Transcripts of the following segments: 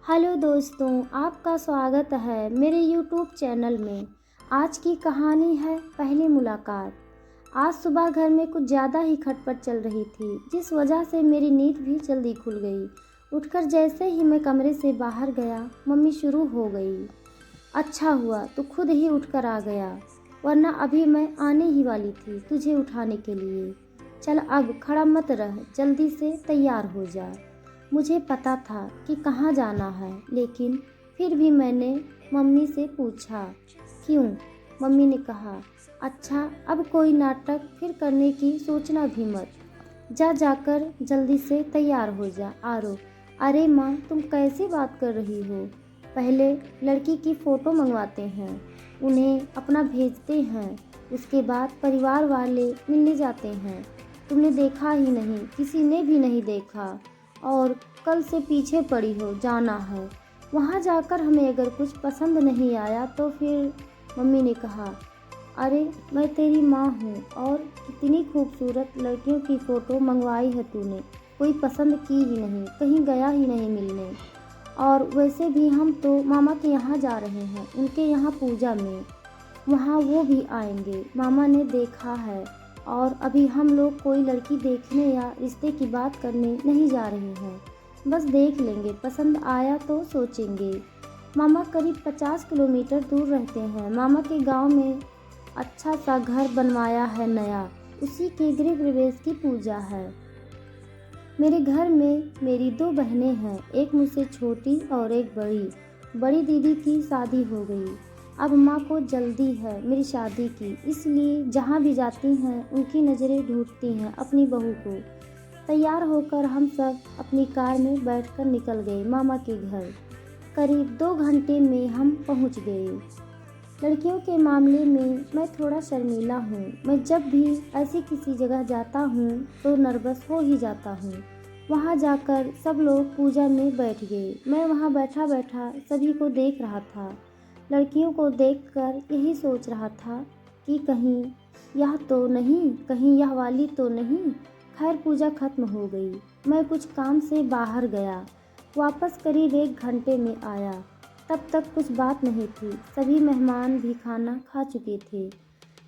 Hello दोस्तों, आपका स्वागत है मेरे यूट्यूब चैनल में। आज की कहानी है पहली मुलाकात। आज सुबह घर में कुछ ज़्यादा ही खटपट चल रही थी, जिस वजह से मेरी नींद भी जल्दी खुल गई। उठकर जैसे ही मैं कमरे से बाहर गया, मम्मी शुरू हो गई। अच्छा हुआ तू खुद ही उठकर आ गया, वरना अभी मैं आने ही वाली थी तुझे उठाने के लिए। चल अब खड़ा मत रह, जल्दी से तैयार हो जा। मुझे पता था कि कहाँ जाना है, लेकिन फिर भी मैंने मम्मी से पूछा, क्यों? मम्मी ने कहा, अच्छा अब कोई नाटक फिर करने की सोचना भी मत। जाकर जल्दी से तैयार हो जा। आरो, अरे माँ तुम कैसी बात कर रही हो? पहले लड़की की फ़ोटो मंगवाते हैं, उन्हें अपना भेजते हैं, उसके बाद परिवार वाले मिलने जाते हैं। तुमने देखा ही नहीं, किसी ने भी नहीं देखा, और कल से पीछे पड़ी हो, जाना है। वहाँ जाकर हमें अगर कुछ पसंद नहीं आया तो फिर? मम्मी ने कहा, अरे मैं तेरी माँ हूँ, और कितनी खूबसूरत लड़कियों की फ़ोटो मंगवाई है तूने, कोई पसंद की ही नहीं, कहीं गया ही नहीं मिलने। और वैसे भी हम तो मामा के यहाँ जा रहे हैं, उनके यहाँ पूजा में, वहाँ वो भी आएंगे, मामा ने देखा है। और अभी हम लोग कोई लड़की देखने या रिश्ते की बात करने नहीं जा रहे हैं, बस देख लेंगे, पसंद आया तो सोचेंगे। मामा करीब 50 किलोमीटर दूर रहते हैं। मामा के गांव में अच्छा सा घर बनवाया है नया, उसी के गृह प्रवेश की पूजा है। मेरे घर में मेरी 2 बहनें हैं, एक मुझसे छोटी और एक बड़ी। बड़ी दीदी की शादी हो गई। अब माँ को जल्दी है मेरी शादी की, इसलिए जहाँ भी जाती हैं उनकी नज़रें ढूंढती हैं अपनी बहू को। तैयार होकर हम सब अपनी कार में बैठकर निकल गए मामा के घर। करीब 2 घंटे में हम पहुँच गए। लड़कियों के मामले में मैं थोड़ा शर्मीला हूँ। मैं जब भी ऐसी किसी जगह जाता हूँ तो नर्वस हो ही जाता हूँ। वहाँ जाकर सब लोग पूजा में बैठ गए। मैं वहाँ बैठा बैठा सभी को देख रहा था। लड़कियों को देखकर यही सोच रहा था कि कहीं यह तो नहीं, कहीं यह वाली तो नहीं। खैर पूजा खत्म हो गई। मैं कुछ काम से बाहर गया, वापस करीब 1 घंटे में आया। तब तक कुछ बात नहीं थी, सभी मेहमान भी खाना खा चुके थे।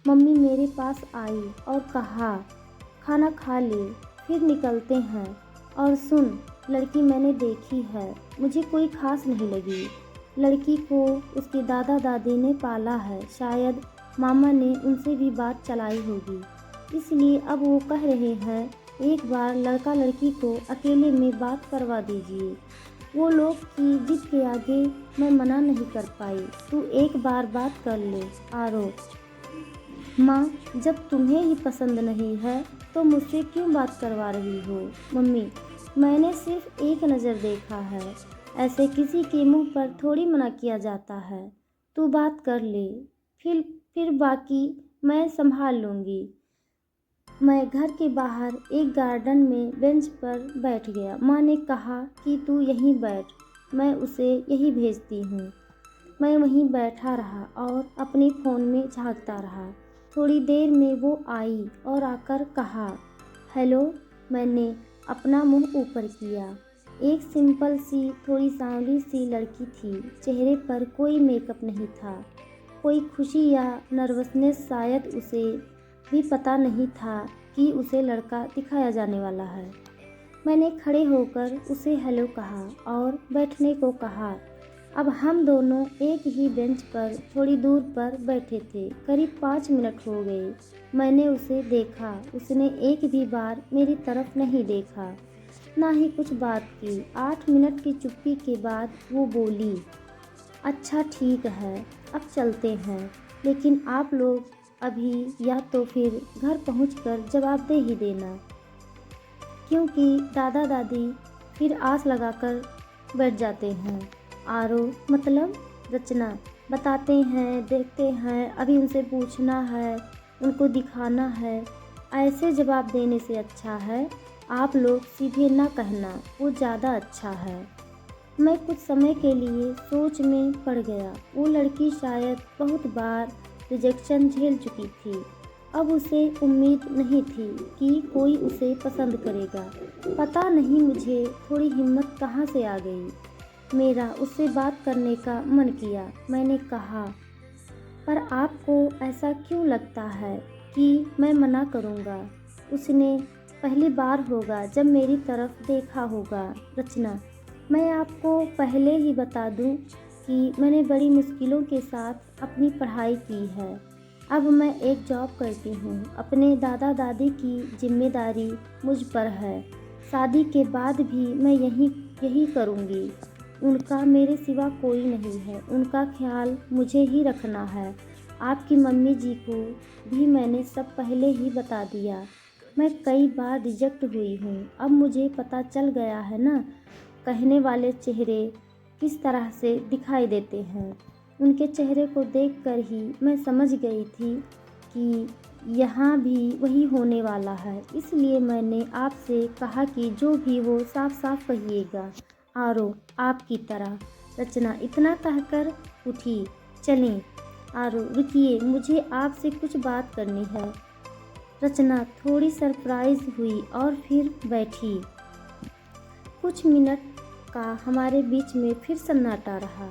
मम्मी मेरे पास आई और कहा, खाना खा ले, फिर निकलते हैं। और सुन, लड़की मैंने देखी है, मुझे कोई खास नहीं लगी। लड़की को उसके दादा दादी ने पाला है, शायद मामा ने उनसे भी बात चलाई होगी, इसलिए अब वो कह रहे हैं एक बार लड़का लड़की को अकेले में बात करवा दीजिए। वो लोग की जिद के आगे मैं मना नहीं कर पाई। तू एक बार बात कर ले आरो। माँ, जब तुम्हें ही पसंद नहीं है तो मुझसे क्यों बात करवा रही हो? मम्मी, मैंने सिर्फ एक नज़र देखा है, ऐसे किसी के मुंह पर थोड़ी मना किया जाता है। तू बात कर ले, फिर बाकी मैं संभाल लूँगी। मैं घर के बाहर एक गार्डन में बेंच पर बैठ गया। माँ ने कहा कि तू यहीं बैठ, मैं उसे यहीं भेजती हूँ। मैं वहीं बैठा रहा और अपने फ़ोन में झांकता रहा। थोड़ी देर में वो आई और आकर कहा, हेलो। मैंने अपना मुंह ऊपर किया। एक सिंपल सी, थोड़ी सांवली सी लड़की थी। चेहरे पर कोई मेकअप नहीं था, कोई खुशी या नर्वसनेस, शायद उसे भी पता नहीं था कि उसे लड़का दिखाया जाने वाला है। मैंने खड़े होकर उसे हेलो कहा और बैठने को कहा। अब हम दोनों एक ही बेंच पर थोड़ी दूर पर बैठे थे। करीब 5 मिनट हो गए। मैंने उसे देखा, उसने एक भी बार मेरी तरफ नहीं देखा, ना ही कुछ बात की। 8 मिनट की चुप्पी के बाद वो बोली, अच्छा ठीक है, अब चलते हैं, लेकिन आप लोग अभी या तो फिर घर पहुंचकर जवाब दे ही देना, क्योंकि दादा दादी फिर आस लगाकर बैठ जाते हैं। आरो, मतलब? रचना, बताते हैं, देखते हैं, अभी उनसे पूछना है, उनको दिखाना है। ऐसे जवाब देने से अच्छा है आप लोग सीधे ना कहना, वो ज़्यादा अच्छा है। मैं कुछ समय के लिए सोच में पड़ गया। वो लड़की शायद बहुत बार रिजेक्शन झेल चुकी थी। अब उसे उम्मीद नहीं थी कि कोई उसे पसंद करेगा। पता नहीं मुझे थोड़ी हिम्मत कहाँ से आ गई। मेरा उससे बात करने का मन किया। मैंने कहा, पर आपको ऐसा क्यों लगता है कि मैं मना करूँगा? उसने पहली बार होगा जब मेरी तरफ देखा होगा। रचना, मैं आपको पहले ही बता दूं कि मैंने बड़ी मुश्किलों के साथ अपनी पढ़ाई की है। अब मैं एक जॉब करती हूँ। अपने दादा दादी की जिम्मेदारी मुझ पर है। शादी के बाद भी मैं यही करूँगी। उनका मेरे सिवा कोई नहीं है। उनका ख्याल मुझे ही रखना है। आपकी मम्मी जी को भी मैंने सब पहले ही बता दिया। मैं कई बार रिजेक्ट हुई हूँ। अब मुझे पता चल गया है ना, कहने वाले चेहरे किस तरह से दिखाई देते हैं। उनके चेहरे को देखकर ही मैं समझ गई थी कि यहाँ भी वही होने वाला है। इसलिए मैंने आपसे कहा कि जो भी हो साफ साफ कहिएगा। आरो, आपकी तरह। रचना इतना कहकर उठी। चलें। आरो, रुकिए, मुझे आपसे कुछ बात करनी है। रचना थोड़ी सरप्राइज हुई और फिर बैठी। कुछ मिनट का हमारे बीच में फिर सन्नाटा रहा,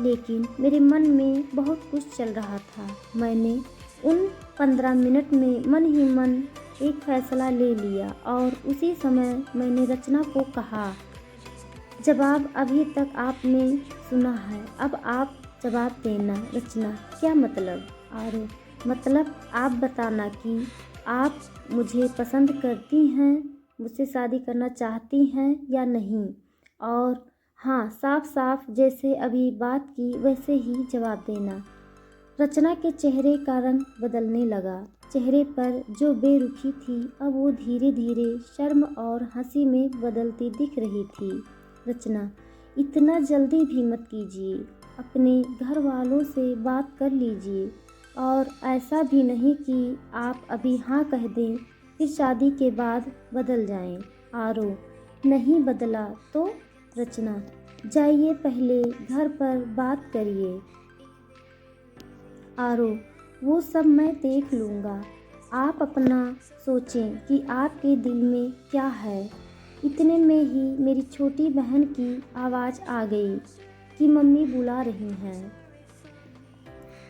लेकिन मेरे मन में बहुत कुछ चल रहा था। मैंने उन 15 मिनट में मन ही मन एक फैसला ले लिया और उसी समय मैंने रचना को कहा, जवाब अभी तक आपने सुना है, अब आप जवाब देना। रचना, क्या मतलब? आरो, मतलब आप बताना कि आप मुझे पसंद करती हैं, मुझसे शादी करना चाहती हैं या नहीं। और हाँ, साफ साफ जैसे अभी बात की वैसे ही जवाब देना। रचना के चेहरे का रंग बदलने लगा। चेहरे पर जो बेरुखी थी अब वो धीरे धीरे शर्म और हंसी में बदलती दिख रही थी। रचना, इतना जल्दी भी मत कीजिए। अपने घर वालों से बात कर लीजिए। और ऐसा भी नहीं कि आप अभी हाँ कह दें फिर शादी के बाद बदल जाएं। आरो, नहीं बदला तो? रचना, जाइए पहले घर पर बात करिए। आरो, वो सब मैं देख लूँगा। आप अपना सोचें कि आपके दिल में क्या है। इतने में ही मेरी छोटी बहन की आवाज़ आ गई कि मम्मी बुला रही हैं।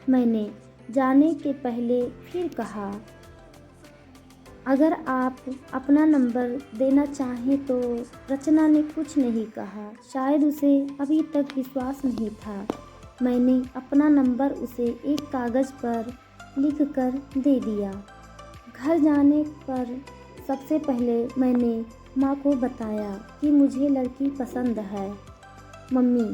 मैंने जाने के पहले फिर कहा, अगर आप अपना नंबर देना चाहें तो। रचना ने कुछ नहीं कहा। शायद उसे अभी तक विश्वास नहीं था। मैंने अपना नंबर उसे एक कागज़ पर लिख कर दे दिया। घर जाने पर सबसे पहले मैंने माँ को बताया कि मुझे लड़की पसंद है। मम्मी,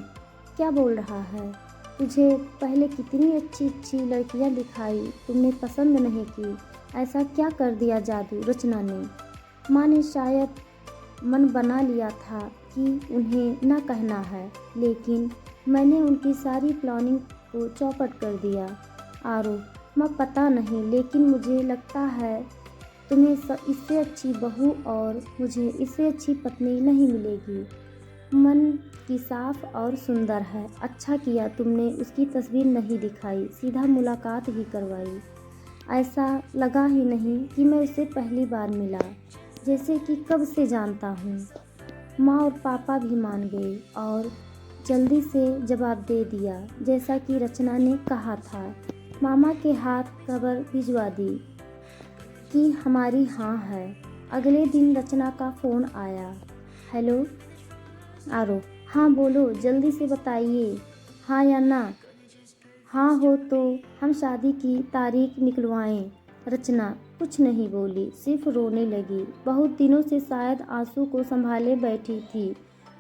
क्या बोल रहा है? तुझे पहले कितनी अच्छी अच्छी लड़कियाँ दिखाई, तुमने पसंद नहीं की। ऐसा क्या कर दिया जादू रचना ने? माँ ने शायद मन बना लिया था कि उन्हें ना कहना है, लेकिन मैंने उनकी सारी प्लानिंग को चौपट कर दिया। आरो, माँ पता नहीं, लेकिन मुझे लगता है तुम्हें इससे अच्छी बहू और मुझे इससे अच्छी पत्नी नहीं मिलेगी। मन की साफ और सुंदर है। अच्छा किया तुमने उसकी तस्वीर नहीं दिखाई, सीधा मुलाकात ही करवाई। ऐसा लगा ही नहीं कि मैं उसे पहली बार मिला, जैसे कि कब से जानता हूँ। माँ और पापा भी मान गए और जल्दी से जवाब दे दिया जैसा कि रचना ने कहा था। मामा के हाथ खबर भिजवा दी कि हमारी हाँ है। अगले दिन रचना का फ़ोन आया। हेलो। आरो, हाँ बोलो, जल्दी से बताइए, हाँ या ना। हाँ हो तो हम शादी की तारीख निकलवाएं। रचना कुछ नहीं बोली, सिर्फ रोने लगी। बहुत दिनों से शायद आंसू को संभाले बैठी थी,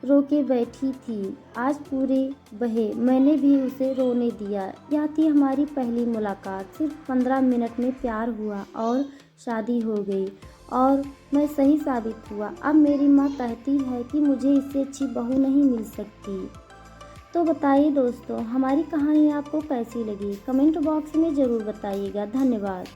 रो के बैठी थी। आज पूरे बहे। मैंने भी उसे रोने दिया। यह थी हमारी पहली मुलाकात। सिर्फ 15 मिनट में प्यार हुआ और शादी हो गई और मैं सही साबित हुआ। अब मेरी माँ कहती है कि मुझे इससे अच्छी बहू नहीं मिल सकती। तो बताइए दोस्तों, हमारी कहानी आपको कैसी लगी? कमेंट बॉक्स में ज़रूर बताइएगा। धन्यवाद।